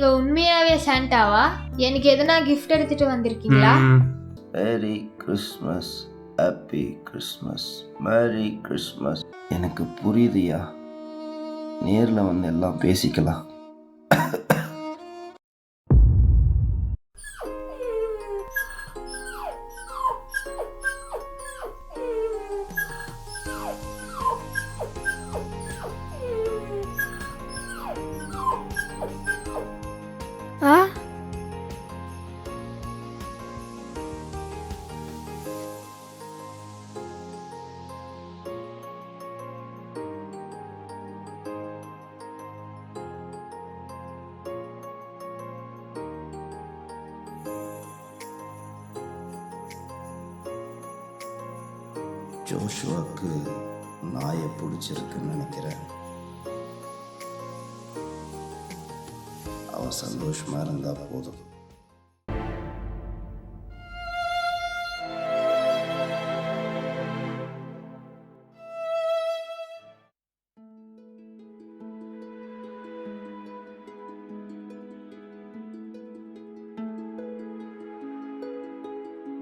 நீங்க உண்மையாவே சாண்டாவா? எனக்கு எதனா கிஃப்ட் எடுத்துட்டு வந்திருக்கீங்களா? Merry Christmas, happy Christmas, merry Christmas. எனக்கு புரியுதுயா, நேரில் வந்து எல்லாம் பேசிக்கலாம். ஆ ஜோஷுவாக்கு நாயை பிடிச்சிருக்குன்னு நினைக்கிறேன். அவன் சந்தோஷமா இருந்தா போதும்.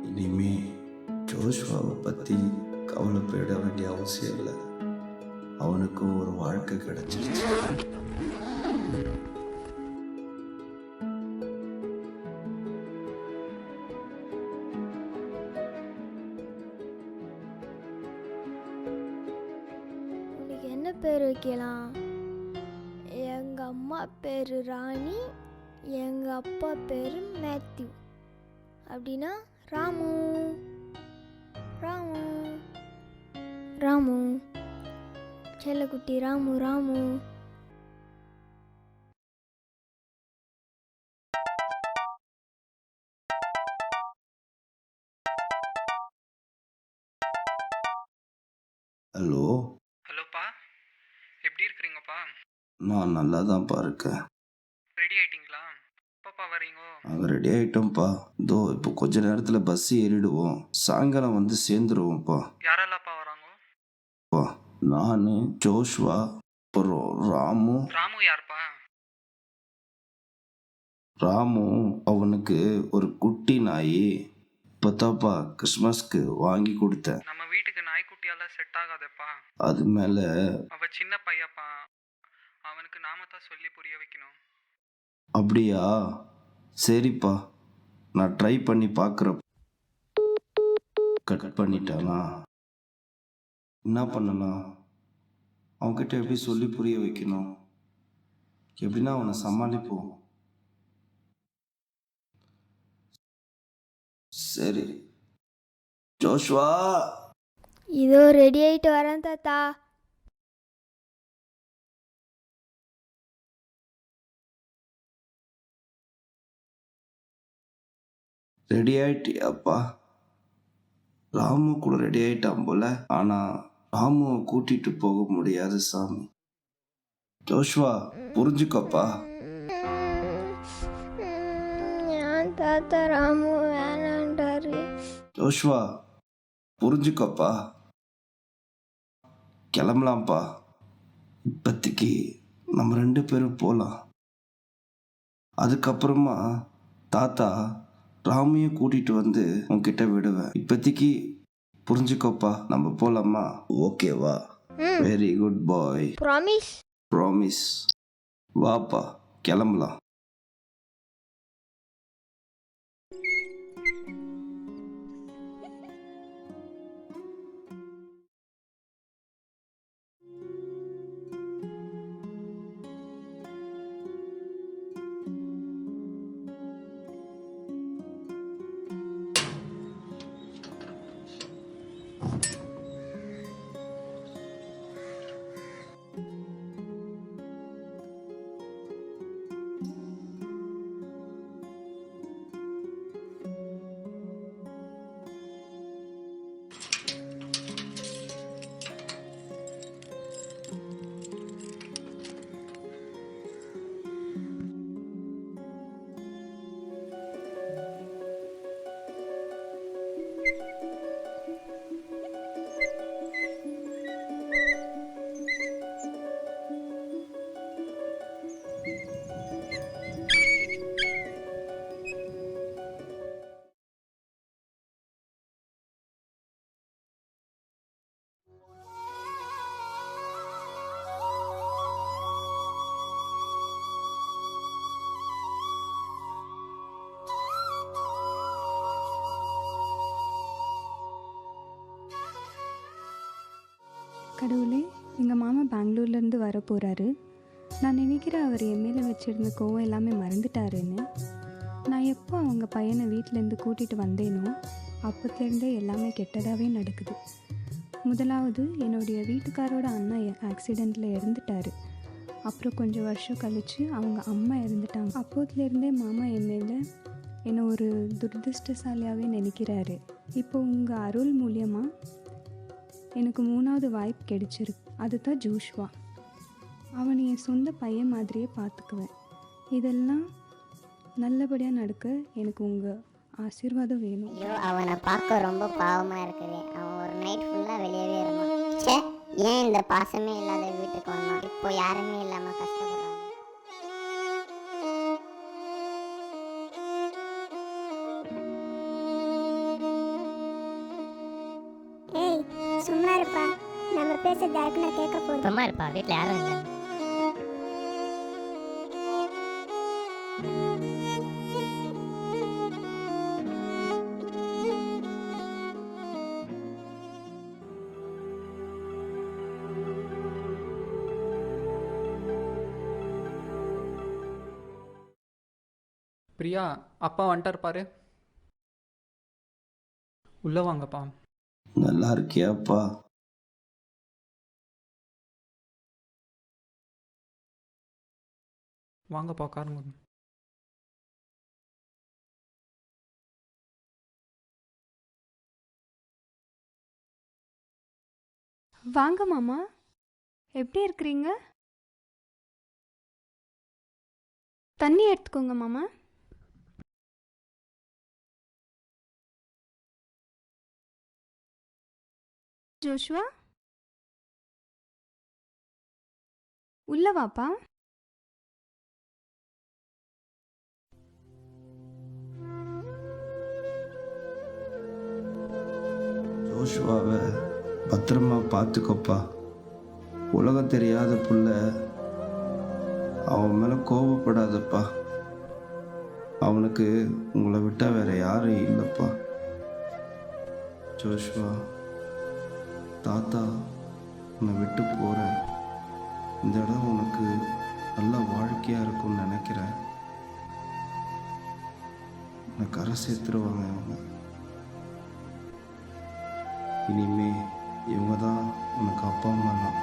இனிமே ஜோஷுவாவை பற்றி கவலைப்பட வேண்டிய அவசியம் இல்லை. அவனுக்கும் ஒரு வாழ்க்கை கிடைச்சிருச்சு. உனக்கு என்ன பேர் வைக்கலாம்? எங்கள் அம்மா பேர் ராணி, எங்கள் அப்பா பேர் மேத்யூ. அப்படின்னா ராமு. ராமு ராமு செல்லக்குட்டி ராமு. ராமு ஹலோ, ஹலோப்பா, எப்படி இருக்கிறீங்கப்பா? நான் நல்லா தான்ப்பா இருக்கேன். ரெடி ஆயிட்டீங்களா? எப்பப்பா வரீங்கோ? நாங்கள் ரெடி ஆகிட்டோம்ப்பா. இதோ இப்போ கொஞ்ச நேரத்தில் பஸ் ஏறிடுவோம். சாயங்காலம் வந்து சேர்ந்துருவோம்ப்பா. யாரெல்லாம்ப்பா வராங்கோ? நான், ஜோஷ்வா, அப்புறம் ராமு. ராமு யாருப்பா? ராமு அவனுக்கு ஒரு குட்டி நாய் இப்போதாப்பா கிறிஸ்மஸ்க்கு வாங்கி கொடுத்தேன். நம்ம வீட்டுக்கு நாய்க்குட்டியால செட் ஆகாதப்பா. அது மேலே அவ சின்ன பையப்பா, அவனுக்கு நாம தான் சொல்லி புரிய வைக்கணும். அப்படியா? சரிப்பா, நான் ட்ரை பண்ணி பார்க்குறேன். கட் பண்ணிட்டானா? என்ன பண்ணலாம்? அவன்கிட்ட எப்படி சொல்லி புரிய வைக்கணும்? எப்படின்னா அவனை சமாளிப்போம். சரி, ஜோஷ்வா. இதோ ரெடி ஆகிட்டு வரேன் தாத்தா. ரெடி ஆயிட்டியாப்பா? ராமு கூட ரெடி ஆயிட்டான் போல. ஆனால் ராமுவை கூட்டிட்டு போக முடியாது சாமி. ஜோஷ்வா, புரிஞ்சுக்கப்பா. ஏன் தாத்தா ராமு வேணான்றாரு? ஜோஷ்வா, புரிஞ்சுக்கப்பா. கிளம்பலாம்ப்பா. இப்போதைக்கு நம்ம 2 பேரும் போகலாம். அதுக்கப்புறமா தாத்தா ராமையும் கூட்டிட்டு வந்து உன்கிட்ட விடுவேன். இப்போதைக்கு புரிஞ்சுக்கோப்பா. நம்ம போலாமா? ஓகேவா? வெரி குட் பாய். ப்ராமிஸ். ப்ராமிஸ். வாப்பா, கிளம்பலாம். கடவுளே, எங்கள் மாமா பெங்களூர்லேருந்து வர போகிறாரு. நான் நினைக்கிறேன் அவர் என் மேலே வச்சுருந்த கோவம் எல்லாமே மறந்துட்டாருன்னு. நான் எப்போ அவங்க பையனை வீட்டிலேருந்து கூட்டிகிட்டு வந்தேனோ அப்போத்துலேருந்தே எல்லாமே கெட்டதாகவே நடக்குது. முதலாவது என்னுடைய வீட்டுக்காரோட அண்ணன் ஆக்சிடெண்ட்டில் இறந்துட்டார். அப்புறம் கொஞ்சம் வருஷம் கழித்து அவங்க அம்மா இறந்துட்டாங்க. அப்போத்துலேருந்தே மாமா என் மேலே என்னை ஒரு துரதிருஷ்டசாலியாகவே நினைக்கிறாரு. இப்போ உங்கள் அருள் மூலியமாக எனக்கு 3வது வாய்ப்பு கிடைச்சிருக்கு. அதுதான் ஜோஷ்வா. அவனை என் சொந்த பையன் மாதிரியே பார்த்துக்குவேன். இதெல்லாம் நல்லபடியாக நடக்க எனக்கு உங்கள் ஆசீர்வாதம் வேணும். ஐயோ, அவனை பார்க்க ரொம்ப பாவமாக இருக்குது. அவன் ஒரு நைட் ஃபுல்லாக வெளியவே இருந்தான். ச்சே, ஏன் இந்த பாசமே இல்லாத வீட்டுக்கு வந்தான்? இப்போ யாருமே இல்லாமல் கஷ்டப்படுறாங்க. ஏய், சும்மா இருப்பா. நம்ம பேச யாருக்குன்னா கேட்க போகுது. சும்மா இருப்பா, வீட்டில் யாரும் இல்லை. பிரியா, அப்பா வந்துட்டார் பாரு. உள்ளே வாங்கப்பா. நல்லா இருக்கியாப்பா? வாங்கப்பா, உட்காருங்க. வாங்க மாமா, எப்படி இருக்கிறீங்க? தண்ணி எடுத்துக்கோங்க மாமா. ஜோஷ்வா, உள்ள வாப்பா. ஜோஷ்வாவை பத்திரமா பார்த்துக்கோப்பா. உலகம் தெரியாத புள்ள, அவன் மேலே கோபப்படாதப்பா. அவனுக்கு உங்களை விட்டால் வேற யாரும் இல்லைப்பா. ஜோஷ்வா, தாத்தா உன்னை விட்டு போகிறேன். இந்த இடம் உனக்கு நல்ல வாழ்க்கையாக இருக்கும்னு நினைக்கிறேன். உன்னை கரை சேர்த்துருவாங்க இவங்க. இனிமே இவங்க தான் உனக்கு அப்பா அம்மா தான்.